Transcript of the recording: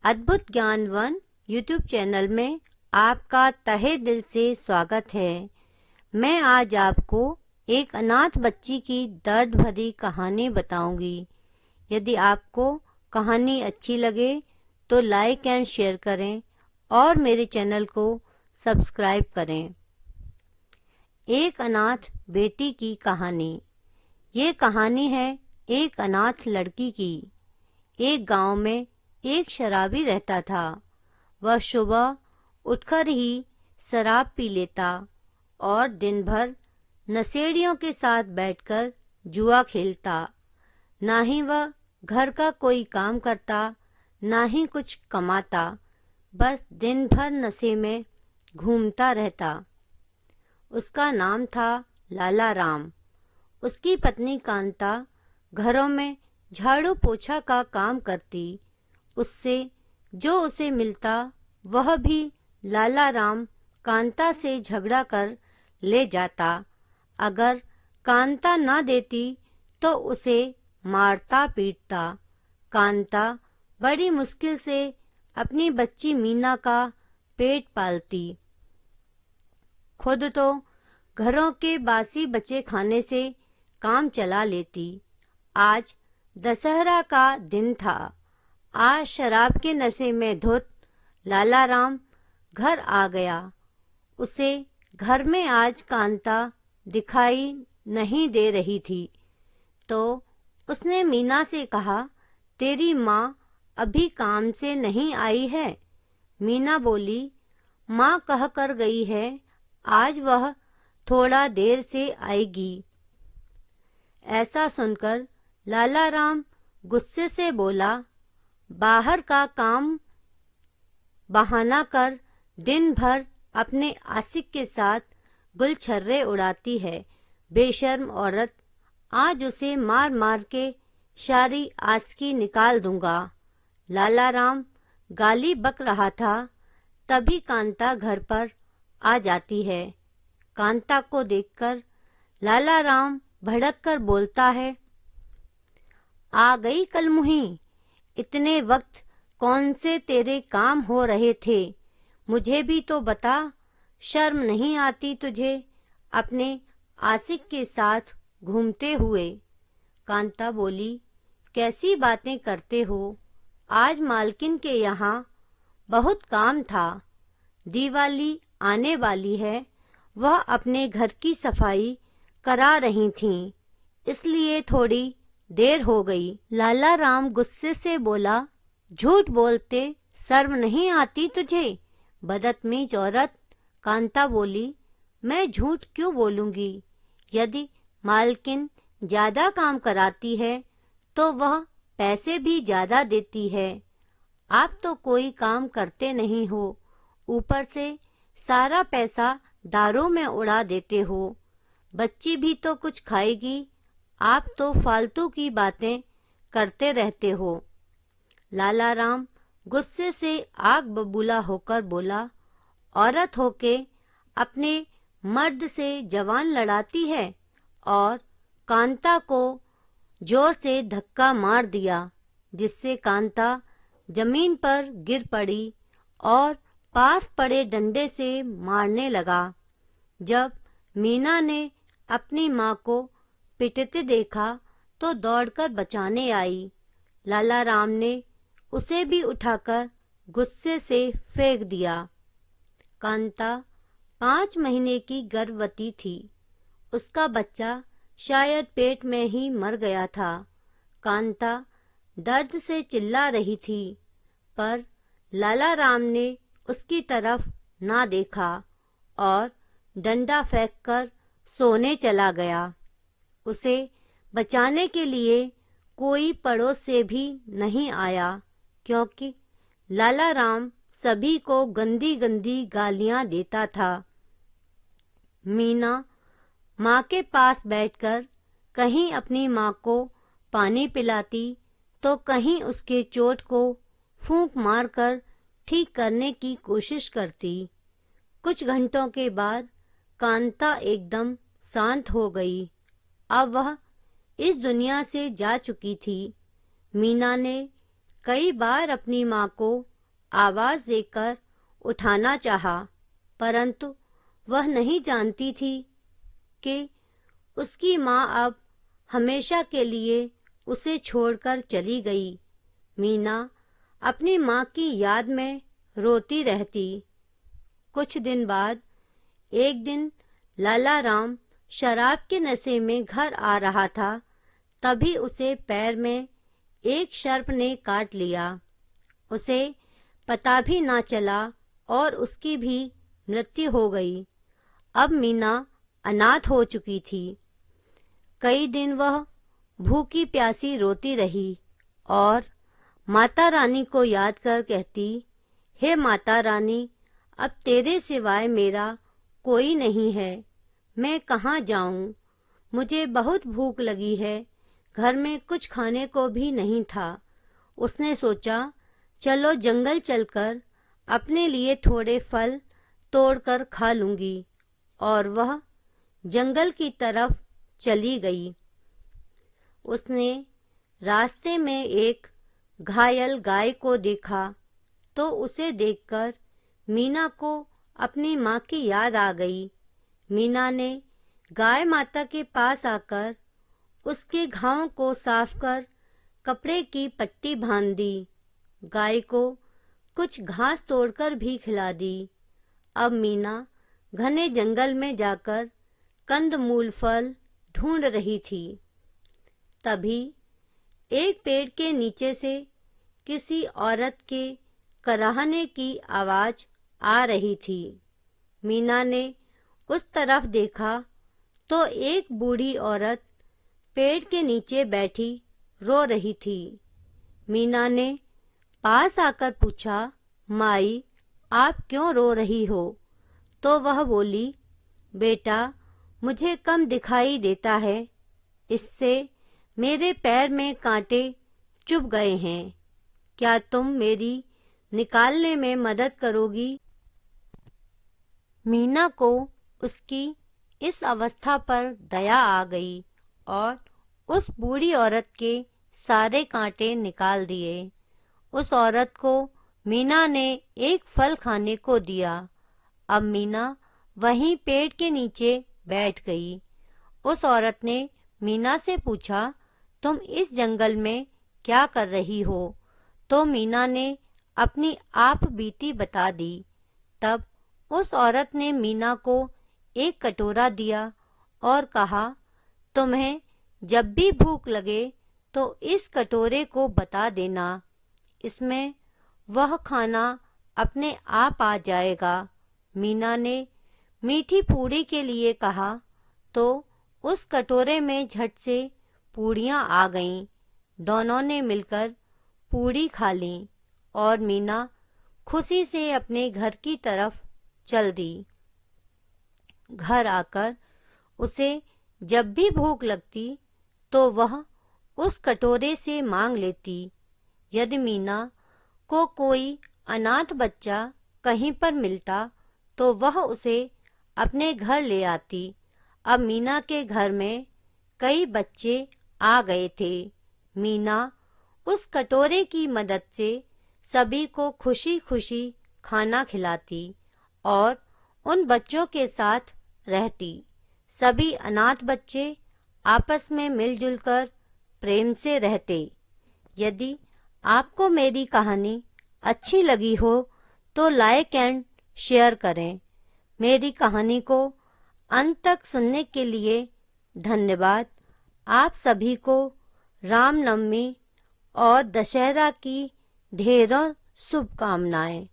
अद्भुत ज्ञानवन YouTube channel में आपका तहे दिल से स्वागत है। मैं आज आपको एक अनाथ बच्ची की दर्द भरी कहानी बताऊंगी। यदि आपको कहानी अच्छी लगे तो लाइक एंड शेयर करें और मेरे चैनल को सब्सक्राइब करें। एक अनाथ बेटी की कहानी। ये कहानी है एक अनाथ लड़की की। एक गांव में एक शराबी रहता था। वह सुबह उठकर ही शराब पी लेता और दिन भर नशेड़ियों के साथ बैठकर जुआ खेलता। ना ही वह घर का कोई काम करता, ना ही कुछ कमाता, बस दिन भर नशे में घूमता रहता। उसका नाम था लाला राम। उसकी पत्नी कांता घरों में झाड़ू पोछा का काम करती। उससे जो उसे मिलता वह भी लाला राम कांता से झगड़ा कर ले जाता। अगर कांता ना देती तो उसे मारता पीटता। कांता बड़ी मुश्किल से अपनी बच्ची मीना का पेट पालती। खुद तो घरों के बासी बचे खाने से काम चला लेती। आज दशहरा का दिन था। आज शराब के नशे में धुत लाला राम घर आ गया। उसे घर में आज कांता दिखाई नहीं दे रही थी, तो उसने मीना से कहा, तेरी माँ अभी काम से नहीं आई है? मीना बोली, माँ कह कर गई है आज वह थोड़ा देर से आएगी। ऐसा सुनकर लाला राम गुस्से से बोला, बाहर का काम बहाना कर दिन भर अपने आशिक के साथ गुलछर्रे उड़ाती है। बेशर्म औरत, आज उसे मार मार के सारी आशिकी निकाल दूंगा। लाला राम गाली बक रहा था, तभी कांता घर पर आ जाती है। कांता को देखकर लाला राम भड़क कर बोलता है, आ गई कलमुही, इतने वक्त कौन से तेरे काम हो रहे थे? मुझे भी तो बता, शर्म नहीं आती तुझे अपने आशिक के साथ घूमते हुए? कांता बोली, कैसी बातें करते हो? आज मालकिन के यहाँ बहुत काम था। दिवाली आने वाली है, वह अपने घर की सफाई करा रही थीं, इसलिए थोड़ी देर हो गई। लाला राम गुस्से से बोला, झूठ बोलते शर्म नहीं आती तुझे, बदतमीज औरत। कांता बोली, मैं झूठ क्यों बोलूंगी? यदि मालकिन ज्यादा काम कराती है तो वह पैसे भी ज्यादा देती है। आप तो कोई काम करते नहीं हो, ऊपर से सारा पैसा दारू में उड़ा देते हो। बच्ची भी तो कुछ खाएगी, आप तो फालतू की बातें करते रहते हो। लाला राम गुस्से से आग बबूला होकर बोला, औरत होके अपने मर्द से जवान लड़ाती है? और कांता को जोर से धक्का मार दिया, जिससे कांता जमीन पर गिर पड़ी और पास पड़े डंडे से मारने लगा। जब मीना ने अपनी माँ को पिटते देखा तो दौड़कर बचाने आई। लाला राम ने उसे भी उठाकर गुस्से से फेंक दिया। कांता 5 महीने की गर्भवती थी। उसका बच्चा शायद पेट में ही मर गया था। कांता दर्द से चिल्ला रही थी, पर लाला राम ने उसकी तरफ ना देखा और डंडा फेंककर सोने चला गया। उसे बचाने के लिए कोई पड़ोस से भी नहीं आया, क्योंकि लाला राम सभी को गंदी गंदी गालियां देता था। मीना माँ के पास बैठकर कहीं अपनी माँ को पानी पिलाती तो कहीं उसके चोट को फूंक मारकर ठीक करने की कोशिश करती। कुछ घंटों के बाद कांता एकदम शांत हो गई। अब वह इस दुनिया से जा चुकी थी। मीना ने कई बार अपनी माँ को आवाज देकर उठाना चाहा, परंतु वह नहीं जानती थी कि उसकी माँ अब हमेशा के लिए उसे छोड़कर चली गई। मीना अपनी माँ की याद में रोती रहती। कुछ दिन बाद एक दिन लाला राम शराब के नशे में घर आ रहा था। तभी उसे पैर में एक सर्प ने काट लिया। उसे पता भी ना चला और उसकी भी मृत्यु हो गई। अब मीना अनाथ हो चुकी थी। कई दिन वह भूखी प्यासी रोती रही और माता रानी को याद कर कहती, हे माता रानी, अब तेरे सिवाय मेरा कोई नहीं है, मैं कहाँ जाऊं? मुझे बहुत भूख लगी है, घर में कुछ खाने को भी नहीं था। उसने सोचा, चलो जंगल चलकर अपने लिए थोड़े फल तोड़कर खा लूंगी, और वह जंगल की तरफ चली गई। उसने रास्ते में एक घायल गाय को देखा तो उसे देखकर मीना को अपनी माँ की याद आ गई। मीना ने गाय माता के पास आकर उसके घावों को साफ कर कपड़े की पट्टी बांध दी। गाय को कुछ घास तोड़कर भी खिला दी। अब मीना घने जंगल में जाकर कंदमूल फल ढूंढ रही थी। तभी एक पेड़ के नीचे से किसी औरत के कराहने की आवाज आ रही थी। मीना ने उस तरफ देखा तो एक बूढ़ी औरत पेड़ के नीचे बैठी रो रही थी। मीना ने पास आकर पूछा, माई, आप क्यों रो रही हो? तो वह बोली, बेटा, मुझे कम दिखाई देता है, इससे मेरे पैर में कांटे चुभ गए हैं। क्या तुम मेरी निकालने में मदद करोगी? मीना को उसकी इस अवस्था पर दया आ गई और उस बूढ़ी औरत के सारे कांटे निकाल दिए। उस औरत को मीना ने एक फल खाने को दिया। अब मीना वहीं पेड़ के नीचे बैठ गई। उस औरत ने मीना से पूछा, तुम इस जंगल में क्या कर रही हो? तो मीना ने अपनी आप बीती बता दी। तब उस औरत ने मीना को एक कटोरा दिया और कहा, तुम्हें जब भी भूख लगे तो इस कटोरे को बता देना, इसमें वह खाना अपने आप आ जाएगा। मीना ने मीठी पूड़ी के लिए कहा तो उस कटोरे में झट से पूड़ियाँ आ गईं। दोनों ने मिलकर पूड़ी खा ली और मीना खुशी से अपने घर की तरफ चल दी। घर आकर उसे जब भी भूख लगती तो वह उस कटोरे से मांग लेती। यदि मीना को कोई अनाथ बच्चा कहीं पर मिलता तो वह उसे अपने घर ले आती। अब मीना के घर में कई बच्चे आ गए थे। मीना उस कटोरे की मदद से सभी को खुशी खुशी खाना खिलाती और उन बच्चों के साथ रहती। सभी अनाथ बच्चे आपस में मिलजुल कर प्रेम से रहते। यदि आपको मेरी कहानी अच्छी लगी हो तो लाइक एंड शेयर करें। मेरी कहानी को अंत तक सुनने के लिए धन्यवाद। आप सभी को रामनवमी और दशहरा की ढेरों शुभकामनाएं।